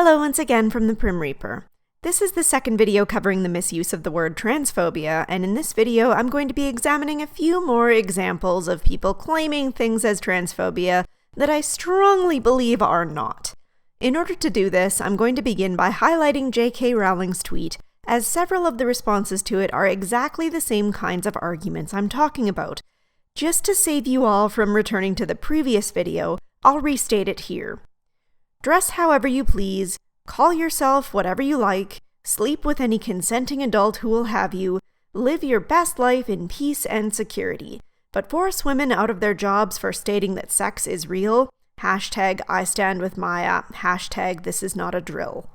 Hello once again from the Prim Reaper. This is the second video covering the misuse of the word transphobia, and in this video I'm going to be examining a few more examples of people claiming things as transphobia that I strongly believe are not. In order to do this, I'm going to begin by highlighting JK Rowling's tweet, as several of the responses to it are exactly the same kinds of arguments I'm talking about. Just to save you all from returning to the previous video, I'll restate it here. Dress however you please, call yourself whatever you like, sleep with any consenting adult who will have you, live your best life in peace and security, but force women out of their jobs for stating that sex is real, hashtag I stand with Maya, hashtag this is not a drill.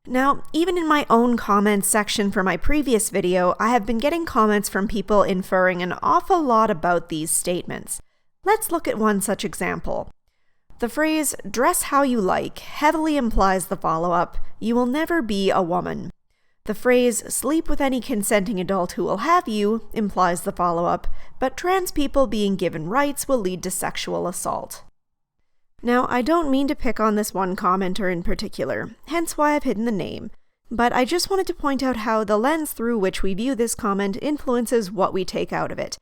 Now, even in my own comments section for my previous video, I have been getting comments from people inferring an awful lot about these statements. Let's look at one such example. The phrase, dress how you like, heavily implies the follow-up, you will never be a woman. The phrase, sleep with any consenting adult who will have you, implies the follow-up, but trans people being given rights will lead to sexual assault. Now, I don't mean to pick on this one commenter in particular, hence why I've hidden the name, but I just wanted to point out how the lens through which we view this comment influences what we take out of it.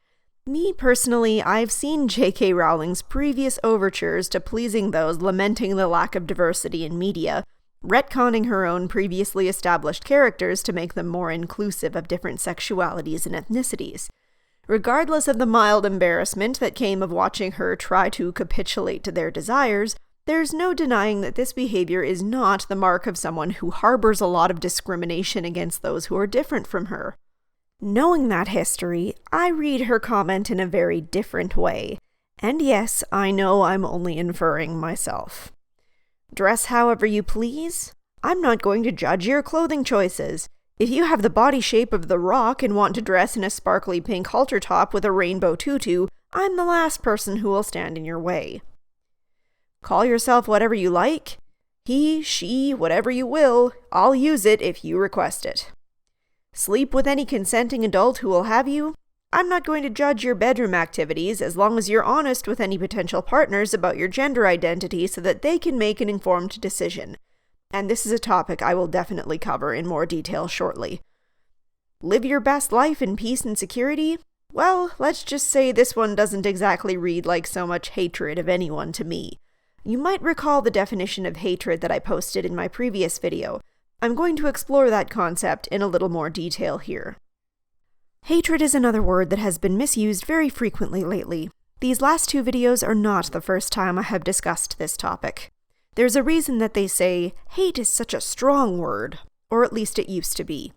Me personally, I've seen JK Rowling's previous overtures to pleasing those lamenting the lack of diversity in media, retconning her own previously established characters to make them more inclusive of different sexualities and ethnicities. Regardless of the mild embarrassment that came of watching her try to capitulate to their desires, there's no denying that this behavior is not the mark of someone who harbors a lot of discrimination against those who are different from her. Knowing that history, I read her comment in a very different way. And yes, I know I'm only inferring myself. Dress however you please? I'm not going to judge your clothing choices. If you have the body shape of The Rock and want to dress in a sparkly pink halter top with a rainbow tutu, I'm the last person who will stand in your way. Call yourself whatever you like? He, she, whatever you will, I'll use it if you request it. Sleep with any consenting adult who will have you? I'm not going to judge your bedroom activities as long as you're honest with any potential partners about your gender identity so that they can make an informed decision. And this is a topic I will definitely cover in more detail shortly. Live your best life in peace and security? Well, let's just say this one doesn't exactly read like so much hatred of anyone to me. You might recall the definition of hatred that I posted in my previous video. I'm going to explore that concept in a little more detail here. Hatred is another word that has been misused very frequently lately. These last two videos are not the first time I have discussed this topic. There's a reason that they say, hate is such a strong word, or at least it used to be.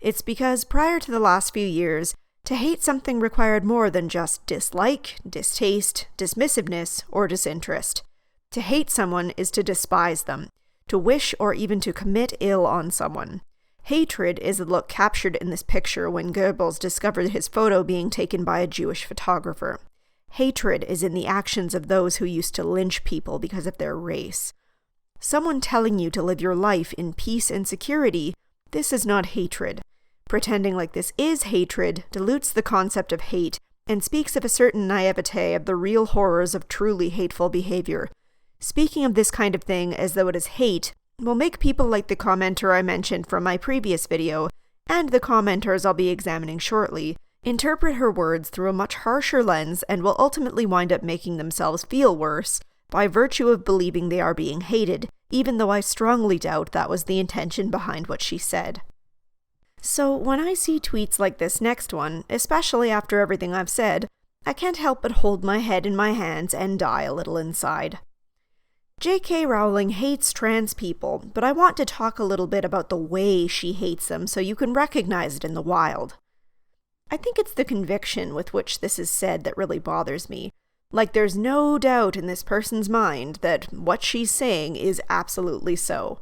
It's because prior to the last few years, to hate something required more than just dislike, distaste, dismissiveness, or disinterest. To hate someone is to despise them, to wish or even to commit ill on someone. Hatred is the look captured in this picture when Goebbels discovered his photo being taken by a Jewish photographer. Hatred is in the actions of those who used to lynch people because of their race. Someone telling you to live your life in peace and security, this is not hatred. Pretending like this is hatred dilutes the concept of hate and speaks of a certain naivete of the real horrors of truly hateful behavior. Speaking of this kind of thing as though it is hate will make people like the commenter I mentioned from my previous video, and the commenters I'll be examining shortly, interpret her words through a much harsher lens and will ultimately wind up making themselves feel worse by virtue of believing they are being hated, even though I strongly doubt that was the intention behind what she said. So when I see tweets like this next one, especially after everything I've said, I can't help but hold my head in my hands and die a little inside. JK Rowling hates trans people, but I want to talk a little bit about the way she hates them so you can recognize it in the wild. I think it's the conviction with which this is said that really bothers me. Like there's no doubt in this person's mind that what she's saying is absolutely so.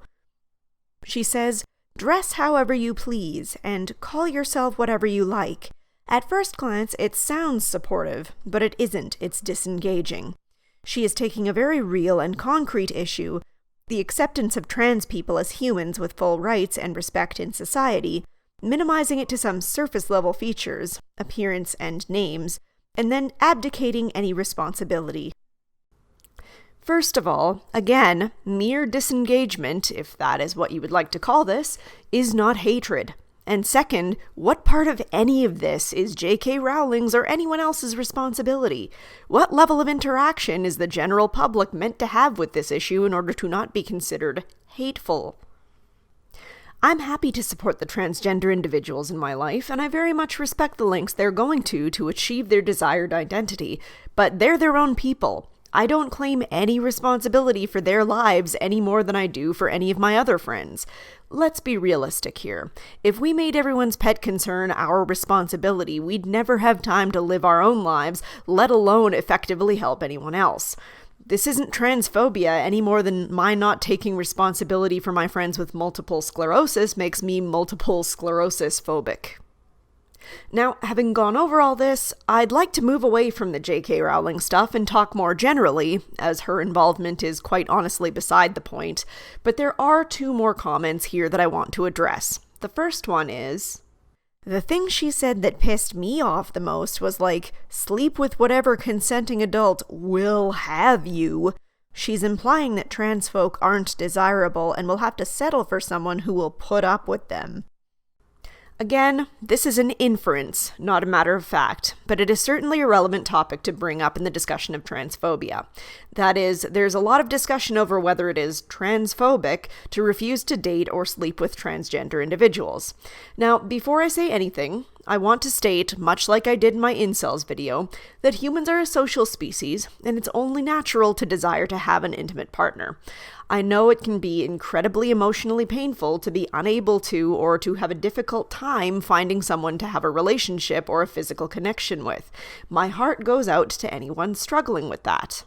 She says, dress however you please, and call yourself whatever you like. At first glance, it sounds supportive, but it isn't, it's disengaging. She is taking a very real and concrete issue, the acceptance of trans people as humans with full rights and respect in society, minimizing it to some surface-level features, appearance and names, and then abdicating any responsibility. First of all, again, mere disengagement, if that is what you would like to call this, is not hatred. And second, what part of any of this is JK Rowling's or anyone else's responsibility? What level of interaction is the general public meant to have with this issue in order to not be considered hateful? I'm happy to support the transgender individuals in my life, and I very much respect the lengths they're going to achieve their desired identity, but they're their own people. I don't claim any responsibility for their lives any more than I do for any of my other friends. Let's be realistic here. If we made everyone's pet concern our responsibility, we'd never have time to live our own lives, let alone effectively help anyone else. This isn't transphobia any more than my not taking responsibility for my friends with multiple sclerosis makes me multiple sclerosis phobic. Now, having gone over all this, I'd like to move away from the JK Rowling stuff and talk more generally, as her involvement is quite honestly beside the point, but there are two more comments here that I want to address. The first one is, the thing she said that pissed me off the most was like, sleep with whatever consenting adult will have you. She's implying that trans folk aren't desirable and will have to settle for someone who will put up with them. Again, this is an inference, not a matter of fact, but it is certainly a relevant topic to bring up in the discussion of transphobia. That is, there's a lot of discussion over whether it is transphobic to refuse to date or sleep with transgender individuals. Now, before I say anything, I want to state, much like I did in my incels video, that humans are a social species, and it's only natural to desire to have an intimate partner. I know it can be incredibly emotionally painful to be unable to or to have a difficult time finding someone to have a relationship or a physical connection with. My heart goes out to anyone struggling with that.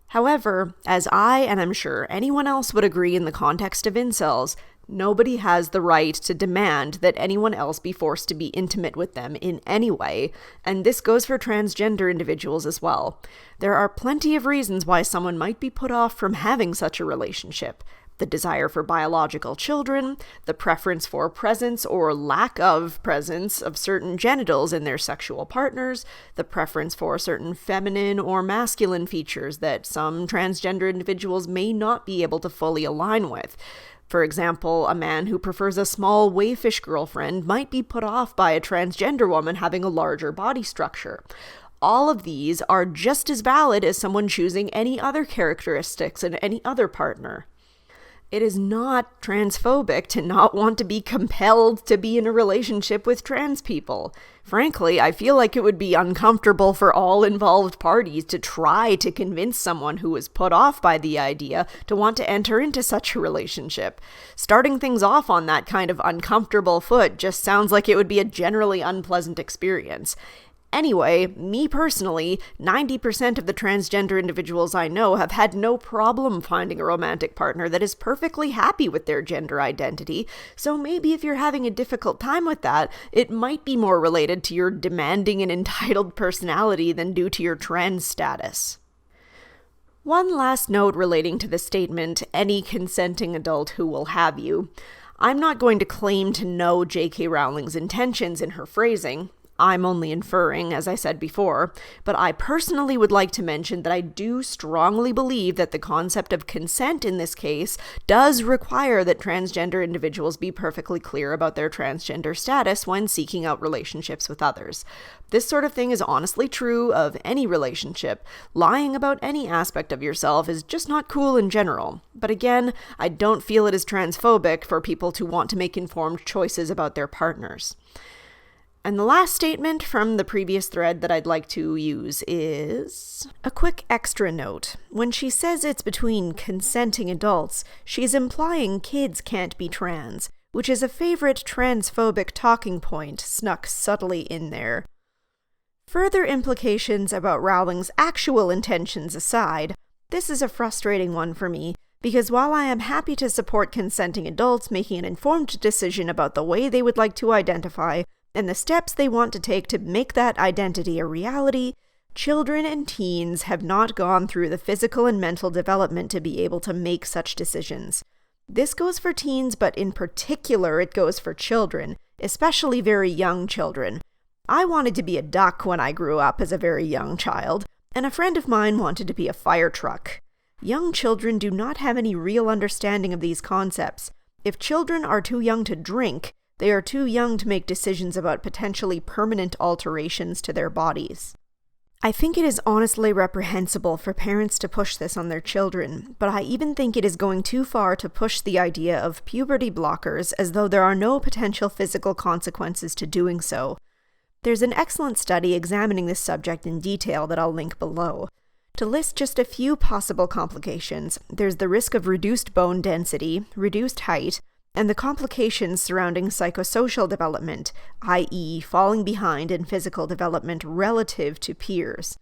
However, as I, and I'm sure anyone else would agree in the context of incels, nobody has the right to demand that anyone else be forced to be intimate with them in any way, and this goes for transgender individuals as well. There are plenty of reasons why someone might be put off from having such a relationship. The desire for biological children, the preference for presence or lack of presence of certain genitals in their sexual partners, the preference for certain feminine or masculine features that some transgender individuals may not be able to fully align with. For example, a man who prefers a small wayfish girlfriend might be put off by a transgender woman having a larger body structure. All of these are just as valid as someone choosing any other characteristics in any other partner. It is not transphobic to not want to be compelled to be in a relationship with trans people. Frankly, I feel like it would be uncomfortable for all involved parties to try to convince someone who is put off by the idea to want to enter into such a relationship. Starting things off on that kind of uncomfortable foot just sounds like it would be a generally unpleasant experience. Anyway, me personally, 90% of the transgender individuals I know have had no problem finding a romantic partner that is perfectly happy with their gender identity, so maybe if you're having a difficult time with that, it might be more related to your demanding and entitled personality than due to your trans status. One last note relating to the statement, any consenting adult who will have you. I'm not going to claim to know JK Rowling's intentions in her phrasing. I'm only inferring, as I said before, but I personally would like to mention that I do strongly believe that the concept of consent in this case does require that transgender individuals be perfectly clear about their transgender status when seeking out relationships with others. This sort of thing is honestly true of any relationship. Lying about any aspect of yourself is just not cool in general. But again, I don't feel it is transphobic for people to want to make informed choices about their partners. And the last statement from the previous thread that I'd like to use is a quick extra note. When she says it's between consenting adults, she's implying kids can't be trans, which is a favorite transphobic talking point snuck subtly in there. Further implications about Rowling's actual intentions aside, this is a frustrating one for me, because while I am happy to support consenting adults making an informed decision about the way they would like to identify, and the steps they want to take to make that identity a reality, children and teens have not gone through the physical and mental development to be able to make such decisions. This goes for teens, but in particular it goes for children, especially very young children. I wanted to be a duck when I grew up as a very young child. and a friend of mine wanted to be a fire truck. Young children do not have any real understanding of these concepts. If children are too young to drink, they are too young to make decisions about potentially permanent alterations to their bodies. I think it is honestly reprehensible for parents to push this on their children, but I even think it is going too far to push the idea of puberty blockers as though there are no potential physical consequences to doing so. There's an excellent study examining this subject in detail that I'll link below. To list just a few possible complications, there's the risk of reduced bone density, reduced height, and the complications surrounding psychosocial development, i.e., falling behind in physical development relative to peers.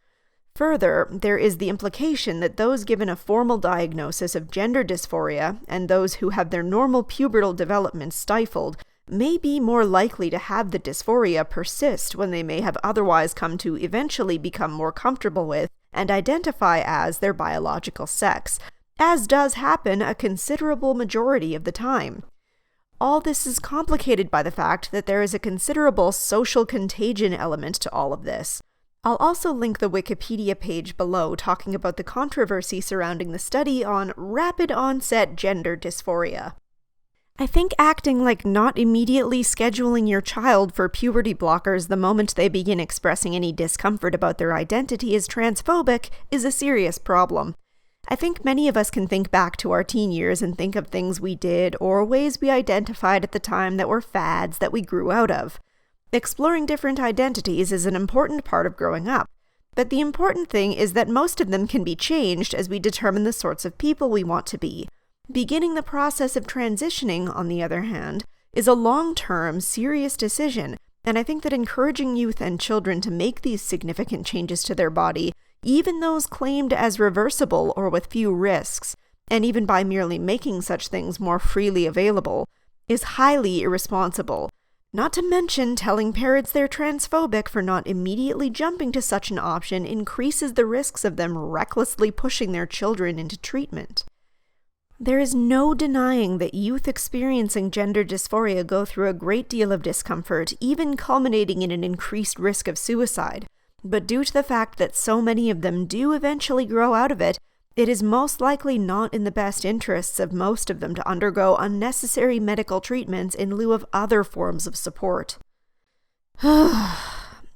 Further, there is the implication that those given a formal diagnosis of gender dysphoria and those who have their normal pubertal development stifled may be more likely to have the dysphoria persist when they may have otherwise come to eventually become more comfortable with and identify as their biological sex, as does happen a considerable majority of the time. All this is complicated by the fact that there is a considerable social contagion element to all of this. I'll also link the Wikipedia page below talking about the controversy surrounding the study on rapid onset gender dysphoria. I think acting like not immediately scheduling your child for puberty blockers the moment they begin expressing any discomfort about their identity as transphobic is a serious problem. I think many of us can think back to our teen years and think of things we did or ways we identified at the time that were fads that we grew out of. Exploring different identities is an important part of growing up, but the important thing is that most of them can be changed as we determine the sorts of people we want to be. Beginning the process of transitioning, on the other hand, is a long-term, serious decision, and I think that encouraging youth and children to make these significant changes to their body, even those claimed as reversible or with few risks, and even by merely making such things more freely available, is highly irresponsible. Not to mention, telling parents they're transphobic for not immediately jumping to such an option increases the risks of them recklessly pushing their children into treatment. There is no denying that youth experiencing gender dysphoria go through a great deal of discomfort, even culminating in an increased risk of suicide. But due to the fact that so many of them do eventually grow out of it, it is most likely not in the best interests of most of them to undergo unnecessary medical treatments in lieu of other forms of support.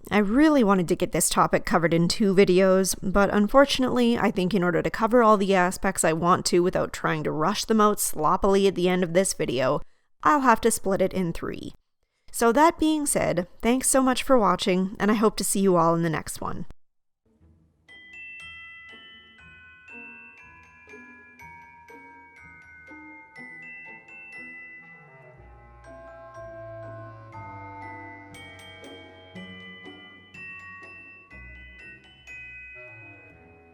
I really wanted to get this topic covered in 2 videos, but unfortunately, I think in order to cover all the aspects I want to without trying to rush them out sloppily at the end of this video, I'll have to split it in 3. So that being said, thanks so much for watching, and I hope to see you all in the next one.